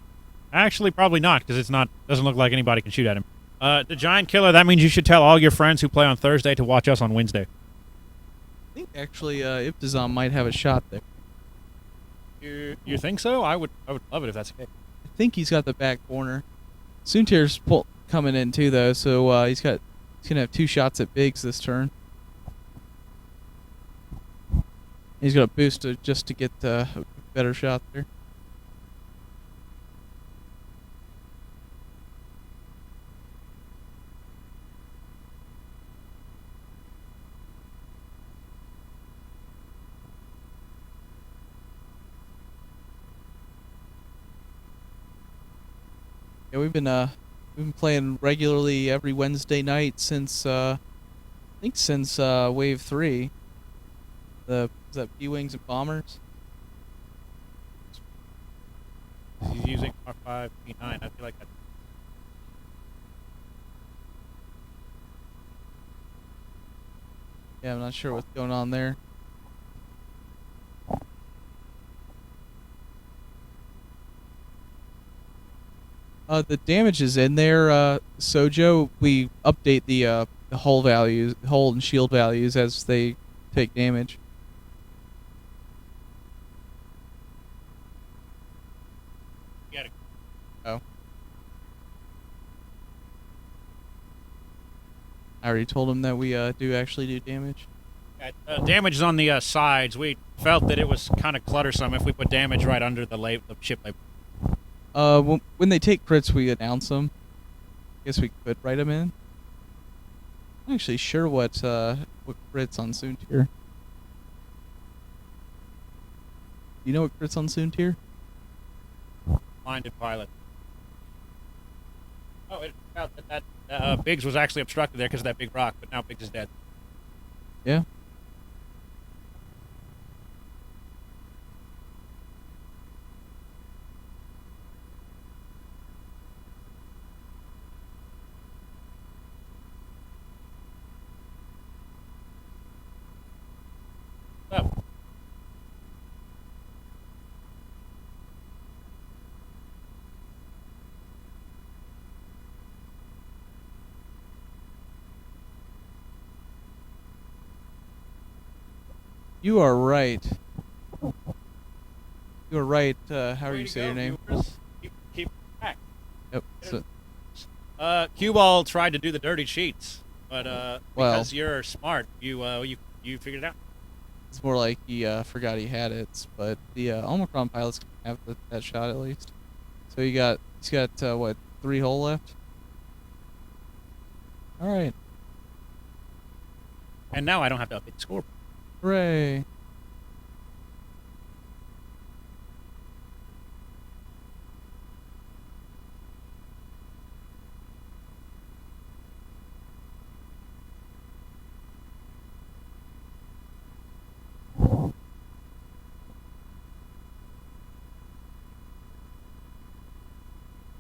Actually, probably not, because doesn't look like anybody can shoot at him. The Giant Killer. That means you should tell all your friends who play on Thursday to watch us on Wednesday. I think actually Ibtizam might have a shot there. You think so? I would love it if that's the case. I think he's got the back corner. Soontir's coming in too, though, so he's gonna have 2 shots at Biggs this turn. He's gonna boost just to get a better shot there. Yeah, we've been playing regularly every Wednesday night since I think since Wave 3. Is that B-Wings and Bombers? He's using R5, P9. I feel like that. Yeah, I'm not sure what's going on there. The damage is in there, Sojo. We update the hull values, hull and shield values as they take damage. Get it. Oh. I already told him that we do actually do damage. Damage is on the sides. We felt that it was kind of cluttersome if we put damage right under the ship label. When they take crits, we announce them. Guess we could write them in. I'm actually sure what crits on Soontir. You know what crits on Soontir? Blinded pilot. Oh, it out that Biggs was actually obstructed there because of that big rock, but now Biggs is dead. Yeah. Up. You are right. You are right. How do Way you to say go, your name? viewers. Keep track. Yep. So, Cue Ball tried to do the dirty sheets, but Well. because you're smart, you figured it out. it's more like he forgot he had it, but the Omicron pilots can have that shot at least. So he's got what, 3 hole left? All right. And now I don't have to update the score. Hooray.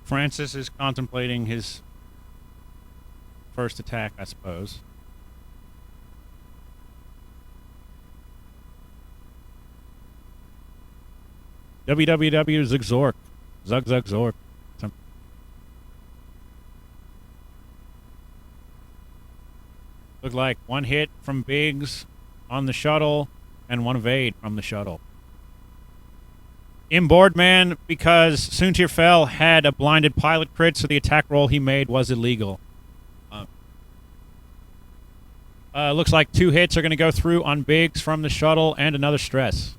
Francis is contemplating his first attack, I suppose. www Zigzork. Zug. Looked like one hit from Biggs on the shuttle and one evade from the shuttle. Inboard man, because Soontir Fell had a blinded pilot crit, so the attack roll he made was illegal. Looks like 2 hits are going to go through on Biggs from the shuttle and another stress.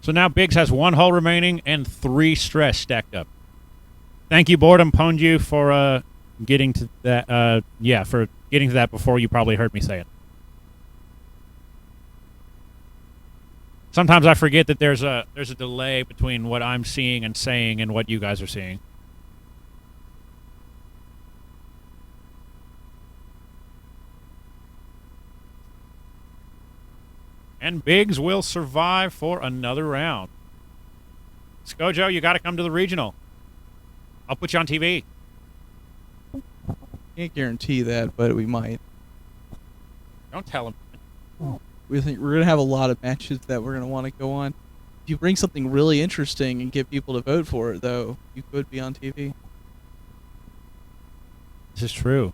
So now Biggs has 1 hull remaining and 3 stress stacked up. Thank you, Boredom Ponju, for getting to that. For getting to that before you probably heard me say it. Sometimes I forget that there's a delay between what I'm seeing and saying and what you guys are seeing. And Biggs will survive for another round. Skojo, you got to come to the regional. I'll put you on TV. Can't guarantee that, but we might. Don't tell him. We think we're gonna have a lot of matches that we're gonna want to go on. If you bring something really interesting and get people to vote for it, though, you could be on TV. This is true.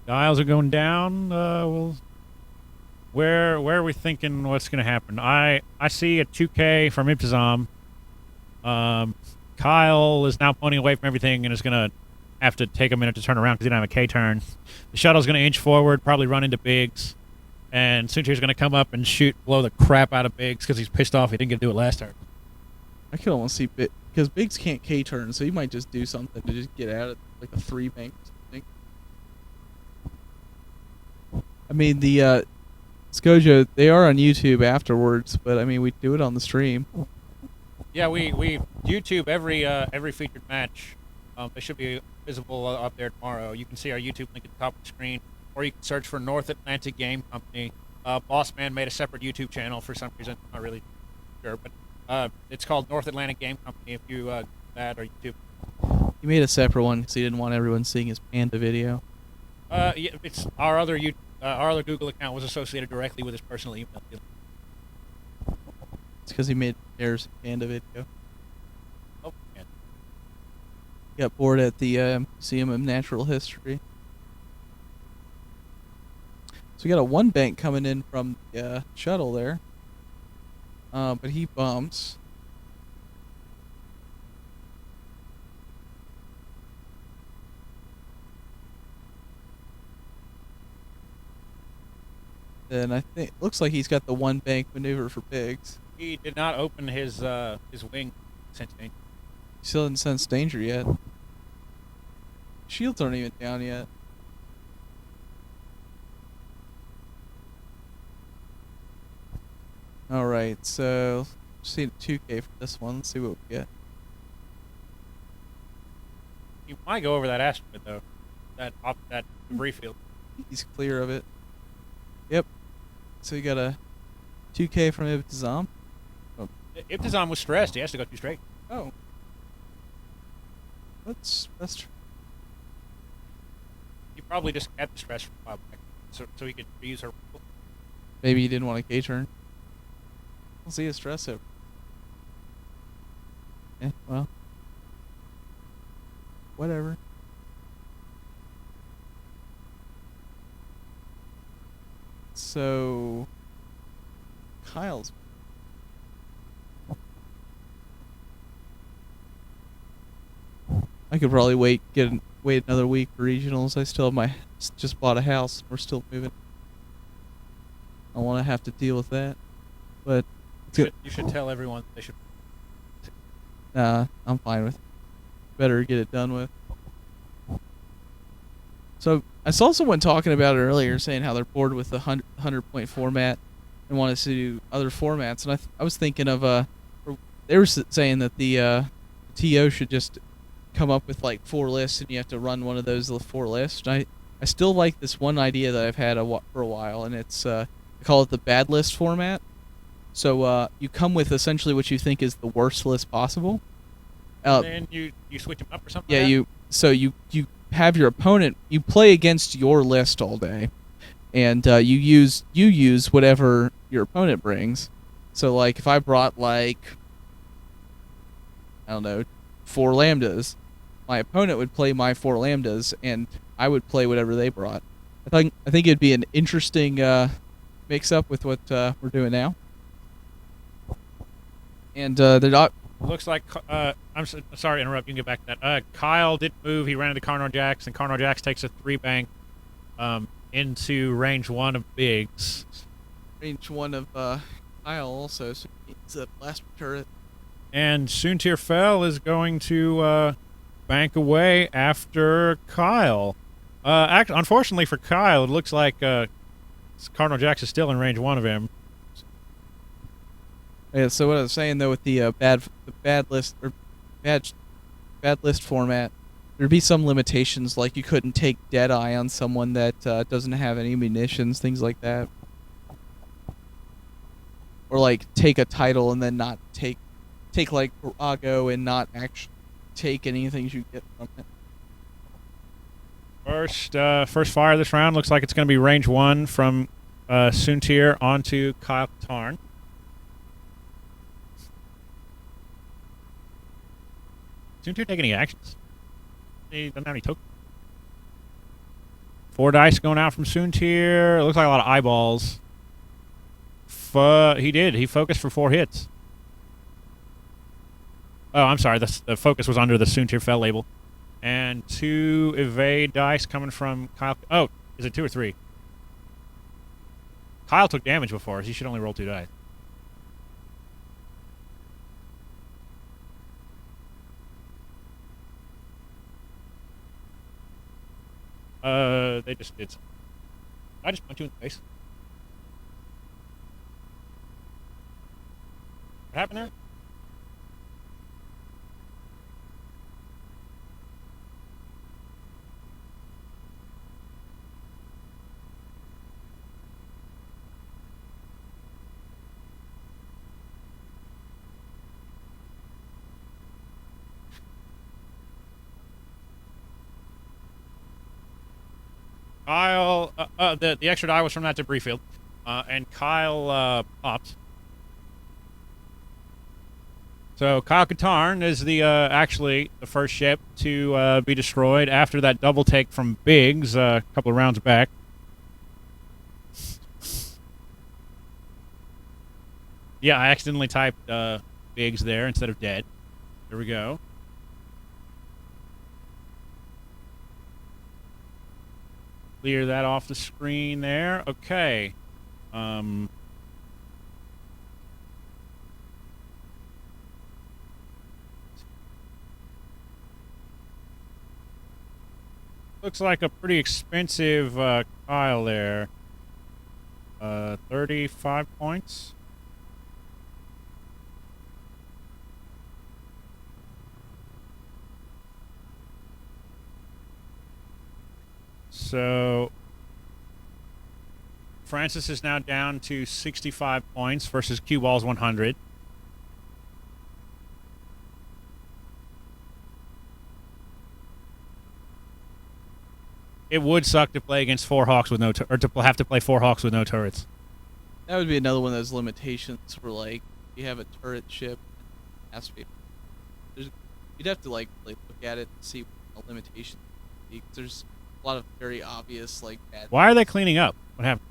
Dials are going down. Where are we thinking what's going to happen? I see a 2K from Ibtizam. Kyle is now pulling away from everything and is going to have to take a minute to turn around because he didn't have a K turn. The shuttle's going to inch forward, probably run into Biggs. And Soontir's going to come up and blow the crap out of Biggs because he's pissed off he didn't get to do it last turn. I could almost see because Biggs can't K turn, so he might just do something to just get out of like a 3 bank. I mean, the Skojo, they are on YouTube afterwards, but I mean, we do it on the stream. Yeah, we YouTube every featured match. They should be visible up there tomorrow. You can see our YouTube link at the top of the screen, or you can search for North Atlantic Game Company. Boss Man made a separate YouTube channel for some reason. Not really sure, but it's called North Atlantic Game Company. If you that or YouTube. He made a separate one because he didn't want everyone seeing his panda video. Yeah, it's our other Google account was associated directly with his personal email. It's because he made Bear's panda video. Oh, yeah. Got bored at the Museum of Natural History. So we got a 1 bank coming in from the shuttle there. But he bumps. And I think looks like he's got the 1 bank maneuver for Biggs. He did not open his wing sense danger. He still didn't sense danger yet. Shields aren't even down yet. Alright, so see 2K for this one. Let's see what we get. You might go over that asteroid though. That debris field. He's clear of it. Yep. So you got a 2K from Ibtizam. Ibtizam was stressed. He has to go too straight. Oh. That's true. He probably just kept the stress from a while back, so he could use her. Maybe he didn't want a K-turn. We'll see a Stressor. Well. Whatever. So Kyle's I could probably wait another week for regionals. I still have just bought a house. We're still moving. I want to have to deal with that. But You should tell everyone they should. I'm fine with it. Better get it done with. So I saw someone talking about it earlier, saying how they're bored with the 100-point format and want to do other formats. And I was thinking of they were saying that the TO should just come up with like 4 lists, and you have to run one of those 4 lists. And I still like this one idea that I've had for a while, and it's I call it the bad list format. So you come with essentially what you think is the worst list possible. And you switch them up or something. Yeah, like you have your opponent. You play against your list all day, and you use whatever your opponent brings. So like if I brought like I don't know 4 lambdas, my opponent would play my 4 lambdas, and I would play whatever they brought. I think it'd be an interesting mix up with what we're doing now. And they're not. Looks like sorry to interrupt. You can get back to that. Kyle didn't move. He ran into Carno Jax, and Carno Jax takes a 3 bank into range 1 of Biggs. Range 1 of Kyle also, so it's a blast turret. And Soontir Fell is going to bank away after Kyle. Unfortunately for Kyle, it looks like Carno Jax is still in range 1 of him. Yeah, so what I was saying though with the bad list format, there'd be some limitations, like you couldn't take Deadeye on someone that doesn't have any munitions, things like that, or like take a title and then not take like Virago and not actually take anything you get from it. First fire this round looks like it's going to be range 1 from Soontir onto Kyle Tarn. Soontir take any actions? He doesn't have any tokens. 4 dice going out from Soontir. It looks like a lot of eyeballs. He did. He focused for 4 hits. Oh, I'm sorry. The focus was under the Soontir Fell label. And 2 evade dice coming from Kyle. Oh, is it 2 or 3? Kyle took damage before, so he should only roll 2 dice. They just did something. I just punch you in the face. What happened there? Kyle, the extra die was from that debris field, and Kyle popped. So Kyle Katarn is the actually the first ship to be destroyed after that double take from Biggs a couple of rounds back. Yeah, I accidentally typed Biggs there instead of dead. There we go. Clear that off the screen there. Okay. Looks like a pretty expensive Kyle there. 35 points. So Francis is now down to 65 points versus Cue Ball's 100. It would suck to play against 4 Hawks with no or to have to play 4 Hawks with no turrets. That would be another one of those limitations for, like, you have a turret ship, it has to be. You'd have to, like, look at it and see what the limitations would be, 'cause there's a lot of very obvious, like, bad. Why are they cleaning up? What happened?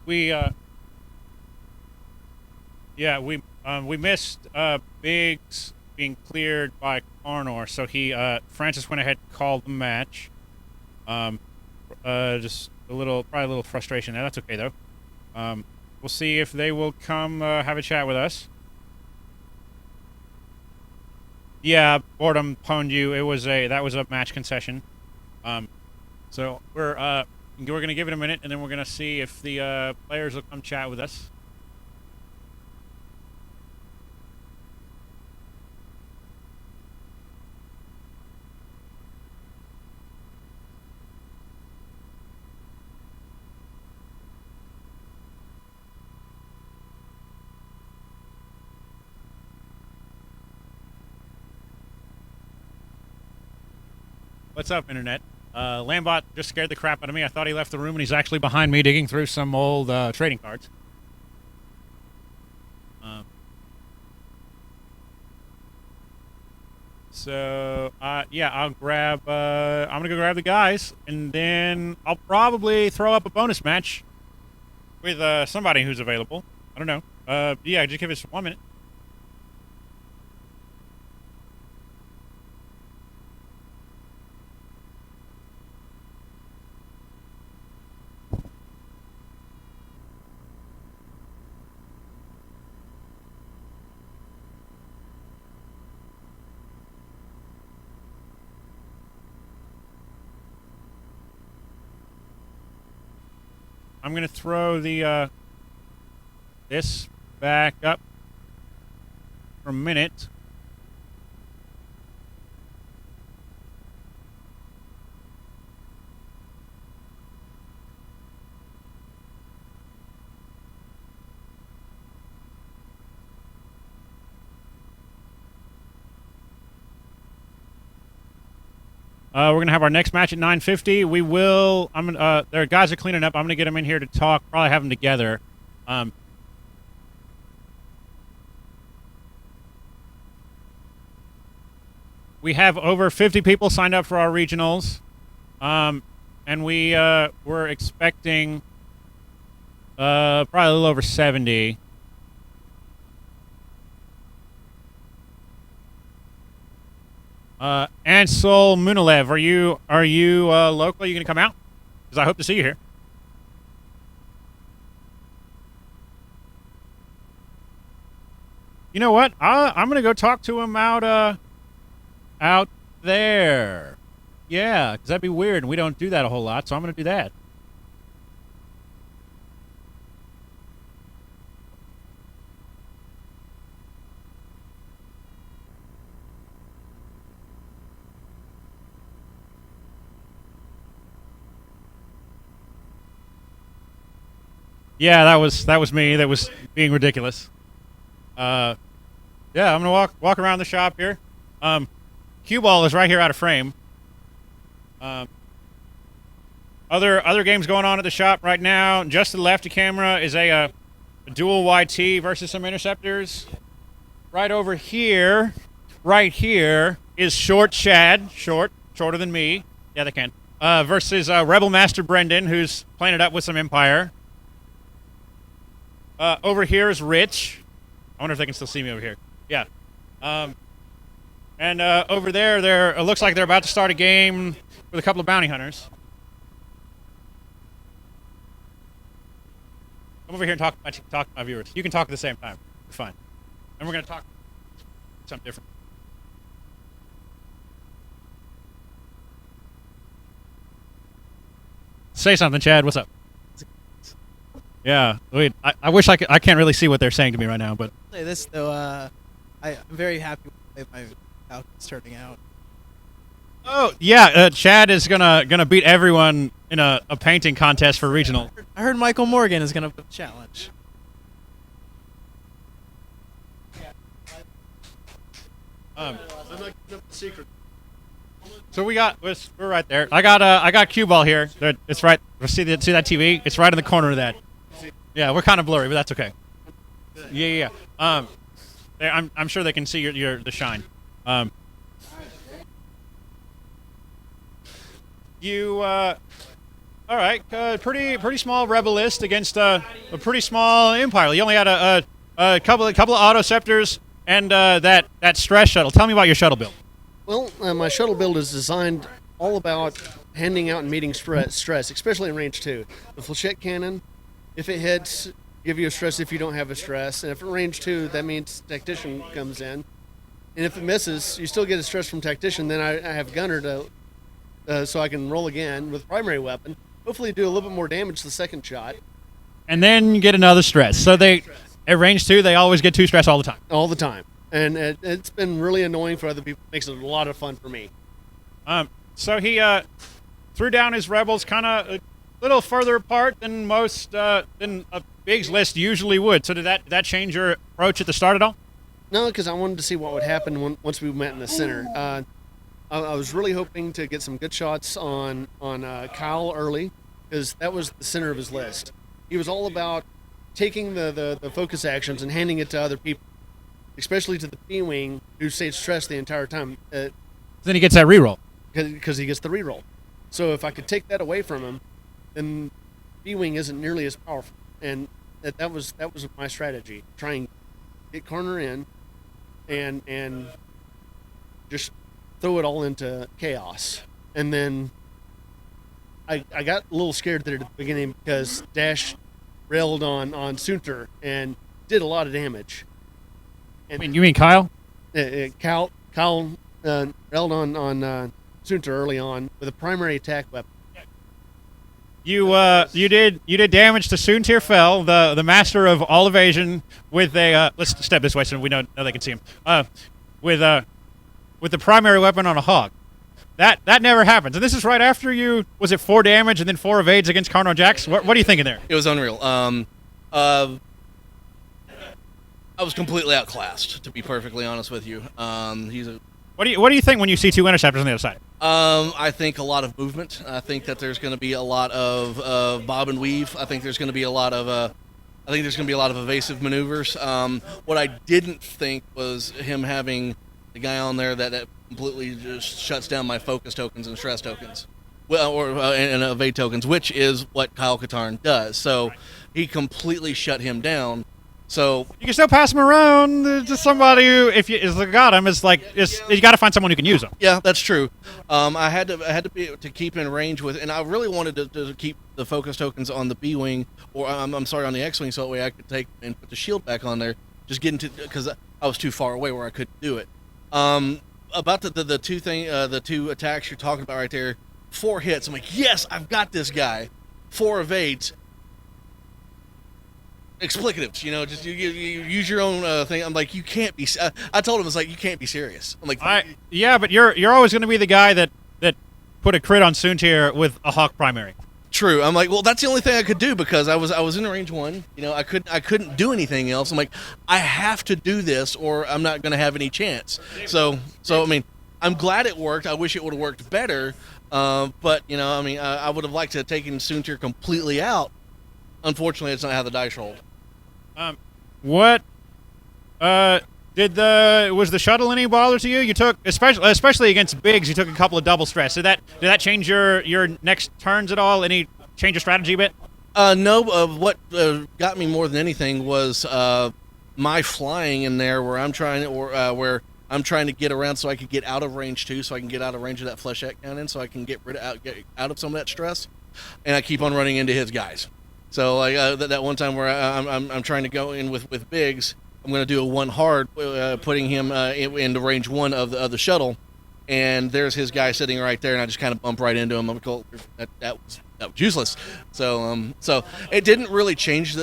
We missed Biggs being cleared by Carnor, so Francis went ahead and called the match. Just probably a little frustration there. That's okay though. We'll see if they will come have a chat with us. Yeah, boredom pwned you. That was a match concession. So we're gonna give it a minute, and then we're gonna see if the players will come chat with us. What's up, Internet? Lambot just scared the crap out of me. I thought he left the room, and he's actually behind me digging through some old trading cards. Yeah, I'm gonna go grab the guys, and then I'll probably throw up a bonus match with somebody who's available. I don't know. Yeah, just give us 1 minute. I'm gonna throw the this back up for a minute. We're gonna have our next match at 9:50. We will. Their guys are cleaning up. I'm gonna get them in here to talk. Probably have them together. We have over 50 people signed up for our regionals, and we're expecting probably a little over 70. Ansel Munilev, are you local? Are you gonna come out? Because I hope to see you here. You know what? I'm gonna go talk to him out there. Yeah, because that'd be weird, and we don't do that a whole lot, so I'm gonna do that. Yeah, that was me. That was being ridiculous. Yeah, I'm gonna walk around the shop here. Cue Ball is right here out of frame. Other games going on at the shop right now. Just to the left of camera is a dual YT versus some interceptors. Right over here, is Short Shad, shorter than me. Yeah, they can. Versus Rebel Master Brendan, who's playing it up with some Empire. Over here is Rich. I wonder if they can still see me over here. Yeah. And over there, it looks like they're about to start a game with a couple of bounty hunters. Come over here and talk to my viewers. You can talk at the same time. You're fine. And we're gonna talk something different. Say something, Chad. What's up? Yeah. Wait. I wish I could. I can't really see what they're saying to me right now, but Say this though, I'm very happy with my Falcons turning out. oh yeah, Chad is gonna beat everyone in a painting contest for regional. I heard Michael Morgan is gonna put the challenge. I'm not giving up the secret. So we're right there. I got cue ball here. It's right. See that TV? It's right in the corner of that. Yeah, we're kind of blurry, but that's okay. Yeah. I'm sure they can see the shine. All right. Pretty small rebel list against a pretty small empire. You only had a couple of auto scepters and that stress shuttle. Tell me about your shuttle build. Well, my shuttle build is designed all about handing out and meeting stress, especially in range 2. The flechette cannon, if it hits, give you a stress if you don't have a stress. And if in range 2, that means tactician comes in. And if it misses, you still get a stress from tactician. Then I have gunner so I can roll again with primary weapon. Hopefully do a little bit more damage the second shot. And then you get another stress. So at range 2, they always get 2 stress all the time. All the time. And it's been really annoying for other people. It makes it a lot of fun for me. So he threw down his rebels kind of a little further apart than most than a Big's list usually would. So did that change your approach at the start at all? No, because I wanted to see what would happen once we met in the center. I was really hoping to get some good shots on Kyle early, because that was the center of his list. He was all about taking the focus actions and handing it to other people, especially to the B-Wing, who stayed stressed the entire time. Then he gets that reroll. Because he gets the reroll. So if I could take that away from him, then B-Wing isn't nearly as powerful. And that was my strategy. Try and get corner in and just throw it all into chaos. And then I got a little scared there at the beginning because Dash railed on Sunter and did a lot of damage. And You mean Kyle? Kyle railed on Sunter early on with a primary attack weapon. You did damage to Soontir Fell, the master of all evasion, with a let's step this way so we know they can see him. With the primary weapon on a hog. That never happens. And this is right after was it 4 damage and then 4 evades against Carno Jax? What are you thinking there? It was unreal. I was completely outclassed, to be perfectly honest with you. What do you think when you see 2 interceptors on the other side? I think a lot of movement. I think that there's going to be a lot of bob and weave. I think there's going to be a lot of evasive maneuvers. What I didn't think was him having the guy on there that completely just shuts down my focus tokens and stress tokens, and evade tokens, which is what Kyle Katarn does. So he completely shut him down. So you can still pass him around to somebody who, if you got him, you got to find someone who can use him. Yeah, that's true. I had to be able to keep in range with, and I really wanted to keep the focus tokens on the B-wing, or I'm sorry, on the X-wing, so that way I could take and put the shield back on there. Just get into, because I was too far away where I couldn't do it. About the 2 attacks you're talking about right there, 4 hits. I'm like, yes, I've got this guy. 4 evades. Explicatives, just you use your own thing. I'm like, you can't be. I told him, it's like, you can't be serious. I'm like, yeah, but you're always going to be the guy that put a crit on Soontir with a Hawk primary. True. I'm like, well, that's the only thing I could do because I was in range 1. I couldn't do anything else. I'm like, I have to do this or I'm not going to have any chance. So I mean, I'm glad it worked. I wish it would have worked better. But I would have liked to have taken Soontir completely out. Unfortunately, it's not how the dice rolled. What was the shuttle any bother to you? You took especially against Biggs, you took a couple of double stress. Did that change your next turns at all? Any change your strategy a bit? No. What got me more than anything was my flying in there, where I'm trying to get around so I could get out of range 2, so I can get out of range of that flechette cannon, so I can get out of some of that stress, and I keep on running into his guys. So like that one time where I'm trying to go in with Biggs, I'm going to do a one hard, putting him into range 1 of the shuttle, and there's his guy sitting right there, and I just kind of bump right into him. I'm like, oh, that was useless. So it didn't really change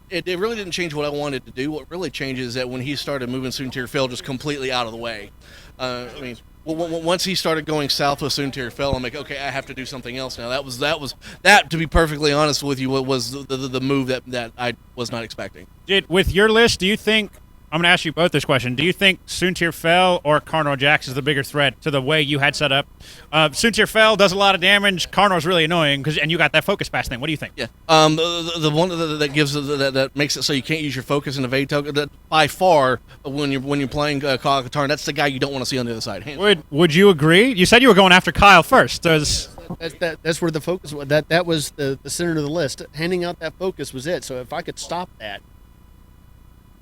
it really didn't change what I wanted to do. What really changes is that when he started moving Soontir Fell just completely out of the way. I mean, once he started going south with Soontir Fell, I'm like, okay, I have to do something else now. That to be perfectly honest with you, was the move that I was not expecting. With your list, do you think, I'm going to ask you both this question, do you think Soontir Fell or Cardinal Jax is the bigger threat to the way you had set up? Soontir Fell does a lot of damage. Cardinal's really annoying, and you got that focus pass thing. What do you think? Yeah. The one that gives that makes it so you can't use your focus and evade token. That by far, when you're playing Kyle Katarn, that's the guy you don't want to see on the other side. Would you agree? You said you were going after Kyle first. That's where the focus was. That was the center of the list. Handing out that focus was it. So if I could stop that,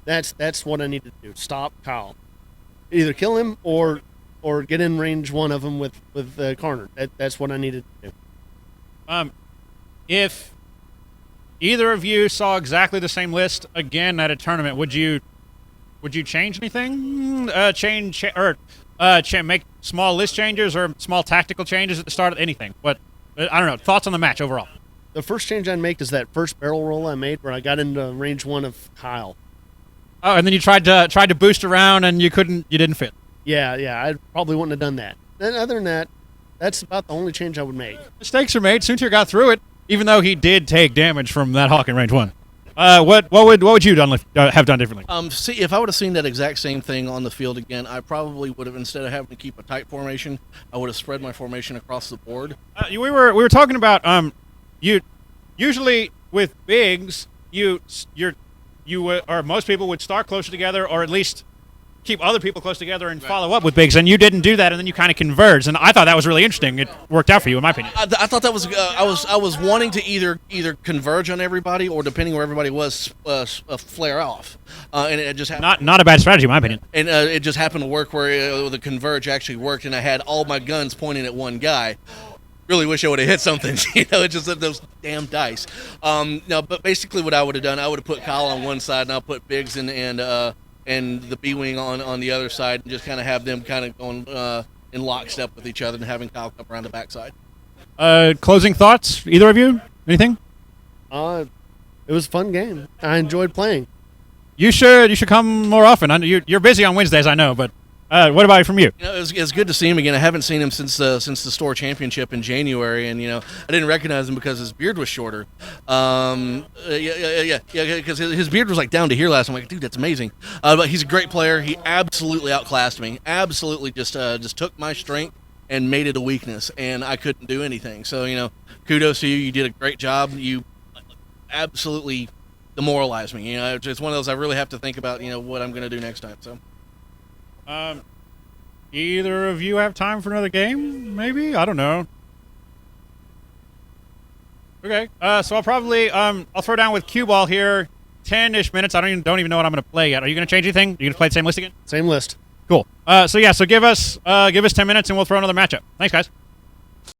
that's what I needed to do. Stop Kyle. Either kill him or get in range 1 of him with Carner. That's what I needed to do. If either of you saw exactly the same list again at a tournament, would you change anything? Make small list changes or small tactical changes at the start of anything? But I don't know. Thoughts on the match overall? The first change I'd make is that first barrel roll I made where I got into range 1 of Kyle. Oh, and then you tried to boost around and you didn't fit. Yeah, I probably wouldn't have done that. And other than that, that's about the only change I would make. Mistakes are made. Soontir got through it, even though he did take damage from that Hawk in range 1. What would you have done differently? See, if I would have seen that exact same thing on the field again, I probably would have, instead of having to keep a tight formation, I would have spread my formation across the board. We were talking about you usually with Biggs or most people would start closer together, or at least keep other people close together and follow up with Biggs, and you didn't do that, and then you kind of converged, and I thought that was really interesting. It worked out for you, in my opinion. I thought that was I was wanting to either converge on everybody, or depending where everybody was, flare off, and it just happened. Not a bad strategy, in my opinion. And it just happened to work where the converge actually worked, and I had all my guns pointing at one guy. Really wish I would have hit something. It's just those damn dice. No, but basically what I would have done, I would have put Kyle on one side, and I'll put Biggs and the B-Wing on the other side, and just kind of have them kind of going in lockstep with each other, and having Kyle come around the backside. Closing thoughts, either of you? Anything? It was a fun game. I enjoyed playing. You should come more often. You're busy on Wednesdays, I know, but what about from you? It's good to see him again. I haven't seen him since the store championship in January, and I didn't recognize him because his beard was shorter. Because his beard was like down to here last time. I'm like, dude, that's amazing. But he's a great player. He absolutely outclassed me. Absolutely, just took my strength and made it a weakness, and I couldn't do anything. So kudos to you. You did a great job. You absolutely demoralized me. It's one of those I really have to think about. What I'm going to do next time. So. Either of you have time for another game? Maybe? I don't know. Okay. So I'll probably I'll throw down with cue ball here. 10-ish minutes. I don't even know what I'm going to play yet. Are you going to change anything? Are you going to play the same list again? Same list. Cool. So give us 10 minutes and we'll throw another matchup. Thanks, guys.